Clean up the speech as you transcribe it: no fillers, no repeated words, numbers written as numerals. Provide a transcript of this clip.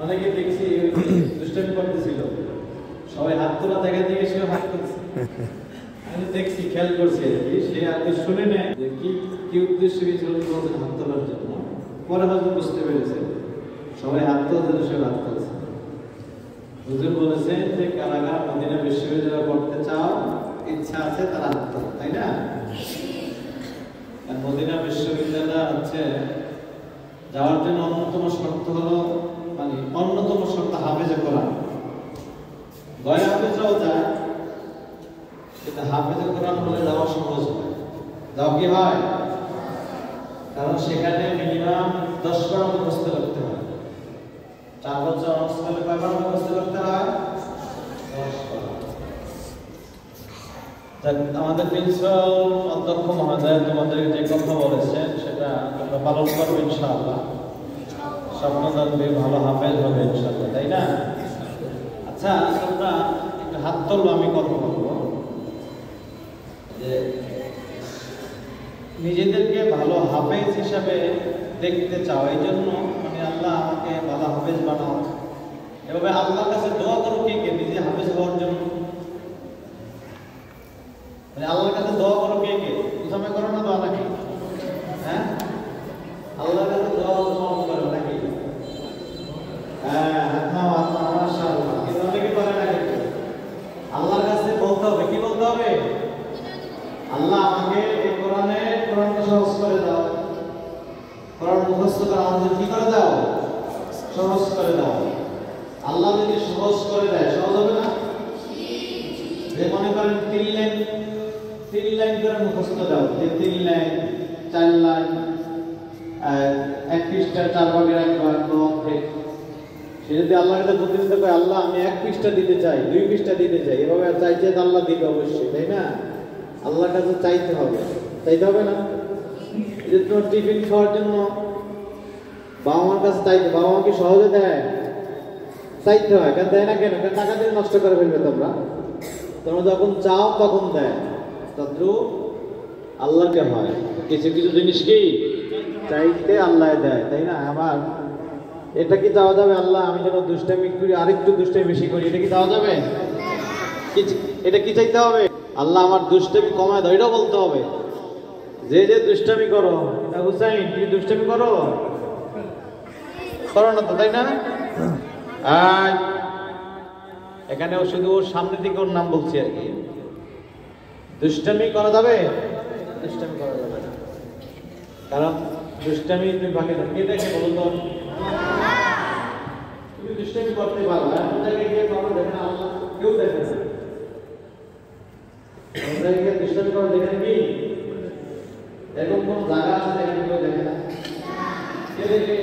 অনেকে দেখছি দুষ্টামি করতেছিল, সবাই হাত তোলা দেখা দিয়ে সে হাত করছে। আমি দেখছি, খেয়াল করছি আর কি, সে আগে শুনে নেয় যে কি উদ্দেশ্য ছিল হাত তোলার জন্য। পরে হয়তো বুঝতে পেরেছে সবাই হাত তোলার জন্য সে হাত তুলছে। হুজুর বলেছেন যে কারাগার মদিনা বিশ্ববিদ্যালয় পড়তে চাও, ইচ্ছা আছে তারা হাত তোলো, তাই না? আর মদিনা বিশ্ববিদ্যালয় হচ্ছে যাওয়ার জন্য অন্যতম শর্ত হলো, মানে অন্যতম শর্ত হাফেজে কোরআন। গয়রা হাফেজরাও যায়, কিন্তু হাফেজে কোরআন বলে যাওয়া সহজ হয়। যাও কি হয়? কারণ সেখানে মিনিমাম 10 বার মুখস্থ করতে হয়। 4 বছর অনার্স করলে কয়বার মুখস্থ করতে হয়? 10 বার। আমাদের প্রিন্সিপাল অধ্যক্ষ মহোদয় তোমাদের যে কথা বলেছেন সেটা তোমরা পালন করবে ইনশাআল্লাহ। স্বপ্নদানবে ভালো হাফেজ হবে ইনশাআল্লাহ, তাই না? আচ্ছা, তোমরা একটু হাত তোলো, আমি কথা বলবো। যে নিজেদেরকে ভালো হাফেজ হিসাবে দেখতে চাও, এই জন্য মানে আল্লাহ আমাকে ভালো হাফেজ বানাও, এভাবে আল্লাহর কাছে দোয়া করো। কে নিজে হাফেজ হওয়ার জন্য মানে আল্লাহর কাছে দোয়া করো? কে প্রথমে করো না দোয়া নাকি? হ্যাঁ, আল্লাহর কাছে দোয়া করো নাকি? হ্যাঁ, মাশাআল্লাহ। কিন্তু অনেকে করে না। আল্লাহর কাছে বলতে হবে, কি বলতে হবে? আল্লাহ আমাকে এই কোরআনকে সহজ করে দাও, কোরআন মুখস্থ করা আমাদের কি করে দাও? সহজ করে দাও। আল্লাহ যদি সহজ করে দেয়, সহজ হবে না? যে মনে করেন 3 লাইন করে মুখস্থ দাও, যে 3 লাইন 4 লাইন 1 পৃষ্ঠার 4 ভাগের 1 ভাগ অর্ধেক। সে যদি আল্লাহর কাছে প্রতিনিধিত্ব করে, আল্লাহ আমি 1 পৃষ্ঠা দিতে চাই, 2 পৃষ্ঠা দিতে চাই, এভাবে চাইছে আল্লাহ দিবে অবশ্যই, তাই না? আল্লাহর কাছে চাইতে হবে না? যে তোমার টিফিন খাওয়ার জন্য বাবা মার কাছে চাইতে, বাবা মা কি সহজে দেয়? চাইতে হয়। কেন দেয় না? কেন? টাকা দিয়ে নষ্ট করে ফেলবে তোমরা যখন চাও তখন দেয়। তদ্রু আল্লাহকে হয়, কিছু কিছু জিনিস কি চাইতে আল্লাহ দেয়, তাই না? আবার এটা কি চাওয়া যাবে আল্লাহ আমি যেন দুষ্টামি করি, আরেকটু দুষ্টামি বেশি করি, এটা কি চাওয়া যাবে? এটা কি চাইতে হবে? আল্লাহ আমার দুষ্টামি কমায় দাও, এটাও বলতে হবে। যে দুষ্টামি করো, হুসাইন তুমি দুষ্টামি করো না তো, তাই না? এখানে শুধু ওর সামনে দিকে ওর নাম বলছি আর কি। দুষ্টামি করা যাবে? দুষ্টামি করা যাবে না, কারণ দুষ্টামি তুমি বাকি কে দেখে বলো তো? তুমি দুষ্টামি করতে পারো, এমন জায়গায় গিয়ে করো দেখে আল্লাহ কেউ দেখে না। দুষ্টামি করো দেখে কি এরকম কোন জায়গা আছে যেখানে কেউ দেখে না? কে দেখে?